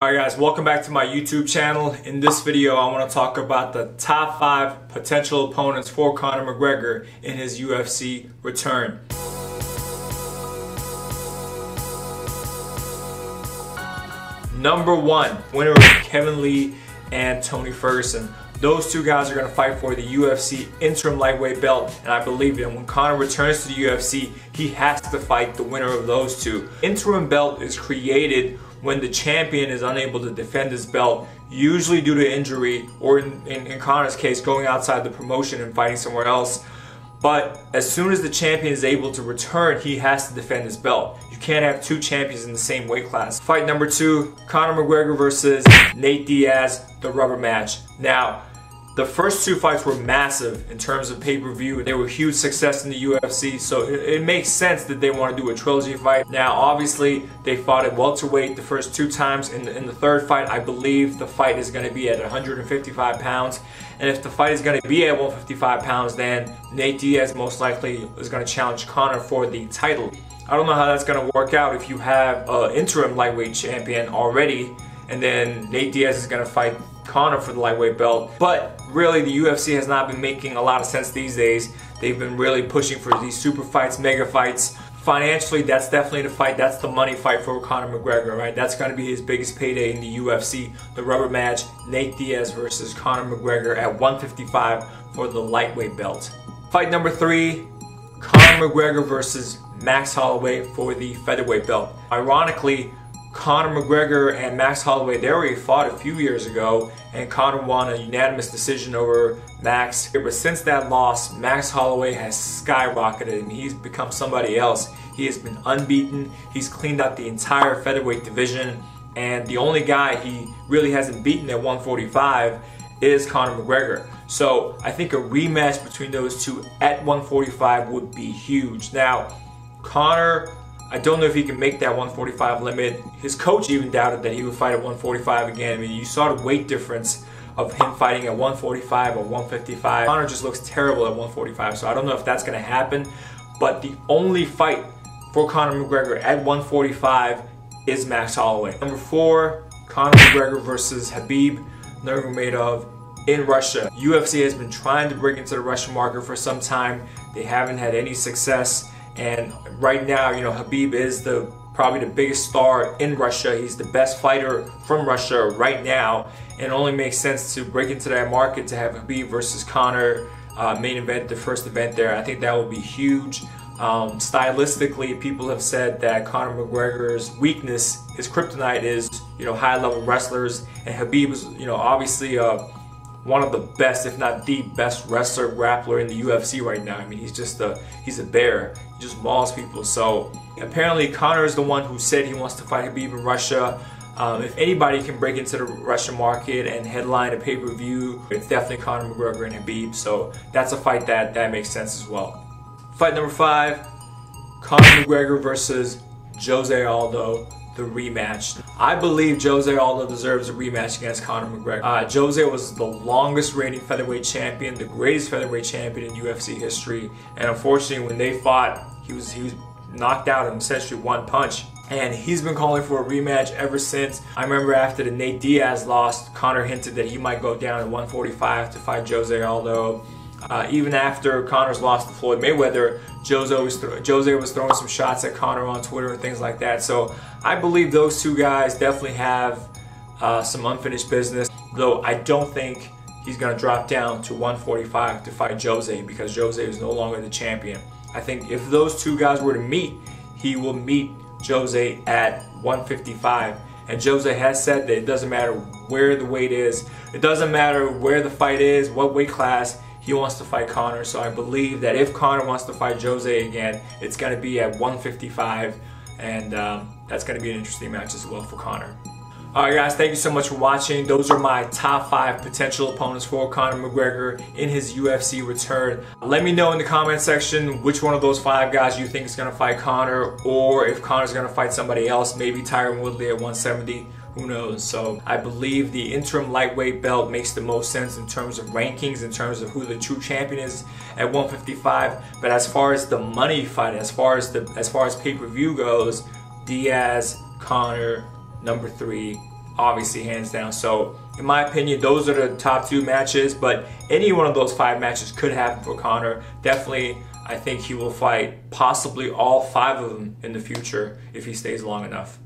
Alright guys, welcome back to my YouTube channel. In this video I want to talk about the top 5 potential opponents for Conor McGregor in his UFC return. Number 1, winner of Kevin Lee and Tony Ferguson. Those two guys are going to fight for the UFC interim lightweight belt, and I believe that when Conor returns to the UFC, he has to fight the winner of those two. Interim belt is created when the champion is unable to defend his belt, usually due to injury or in Conor's case, going outside the promotion and fighting somewhere else. But as soon as the champion is able to return, he has to defend his belt. You can't have two champions in the same weight class. Fight number 2, Conor McGregor versus Nate Diaz, the rubber match. Now, the first two fights were massive in terms of pay-per-view. They were huge success in the UFC, so it makes sense that they want to do a trilogy fight. Now, obviously, they fought at welterweight the first 2 times. In the third fight, I believe the fight is going to be at 155 pounds. And if the fight is going to be at 155 pounds, then Nate Diaz most likely is going to challenge Conor for the title. I don't know how that's going to work out if you have an interim lightweight champion already, and then Nate Diaz is going to fight Conor for the lightweight belt. But really, the UFC has not been making a lot of sense these days. They've been really pushing for these super fights, mega fights. Financially, that's definitely the fight. That's the money fight for Conor McGregor, right? That's going to be his biggest payday in the UFC. The rubber match, Nate Diaz versus Conor McGregor at 155 for the lightweight belt. Fight number 3, Conor McGregor versus Max Holloway for the featherweight belt. Ironically, Conor McGregor and Max Holloway, they already fought a few years ago, and Conor won a unanimous decision over Max. But since that loss, Max Holloway has skyrocketed and he's become somebody else. He has been unbeaten. He's cleaned out the entire featherweight division, and the only guy he really hasn't beaten at 145 is Conor McGregor. So I think a rematch between those two at 145 would be huge. Now, Conor, I don't know if he can make that 145 limit. His coach even doubted that he would fight at 145 again. I mean, you saw the weight difference of him fighting at 145 or 155. Conor just looks terrible at 145, so I don't know if that's going to happen. But the only fight for Conor McGregor at 145 is Max Holloway. Number 4, Conor McGregor versus Khabib Nurmagomedov in Russia. UFC has been trying to break into the Russian market for some time. They haven't had any success. And right now, you know, Khabib is probably the biggest star in Russia. He's the best fighter from Russia right now. And it only makes sense to break into that market to have Khabib versus Conor main event, the first event there. I think that would be huge. Stylistically, people have said that Conor McGregor's weakness, his kryptonite, is, you know, high-level wrestlers. And Khabib is, you know, obviously one of the best, if not the best wrestler, grappler in the UFC right now. I mean, he's a bear. He just mauls people. So apparently Conor is the one who said he wants to fight Khabib in Russia. If anybody can break into the Russian market and headline a pay-per-view, it's definitely Conor McGregor and Khabib. So that's a fight that makes sense as well. Fight number 5, Conor McGregor versus Jose Aldo, the rematch. I believe Jose Aldo deserves a rematch against Conor McGregor. Jose was the longest reigning featherweight champion, the greatest featherweight champion in UFC history, and unfortunately when they fought, he was knocked out in essentially one punch. And he's been calling for a rematch ever since. I remember after the Nate Diaz loss, Conor hinted that he might go down at 145 to fight Jose Aldo. Even after Conor's loss to Floyd Mayweather, Jose was throwing some shots at Conor on Twitter and things like that. So I believe those two guys definitely have some unfinished business, though I don't think he's going to drop down to 145 to fight Jose, because Jose is no longer the champion. I think if those two guys were to meet, he will meet Jose at 155. And Jose has said that it doesn't matter where the weight is, it doesn't matter where the fight is, what weight class, he wants to fight Conor. So I believe that if Conor wants to fight Jose again, it's going to be at 155, and that's going to be an interesting match as well for Conor. Alright guys, thank you so much for watching. Those are my top 5 potential opponents for Conor McGregor in his UFC return. Let me know in the comment section which one of those 5 guys you think is going to fight Conor, or if Conor's going to fight somebody else, maybe Tyron Woodley at 170. Who knows? So I believe the interim lightweight belt makes the most sense in terms of rankings, in terms of who the true champion is at 155. But as far as the money fight, as far as pay-per-view goes, Diaz, Conor, number 3, obviously hands down. So in my opinion, those are the top 2 matches, but any one of those 5 matches could happen for Conor. Definitely, I think he will fight possibly all 5 of them in the future if he stays long enough.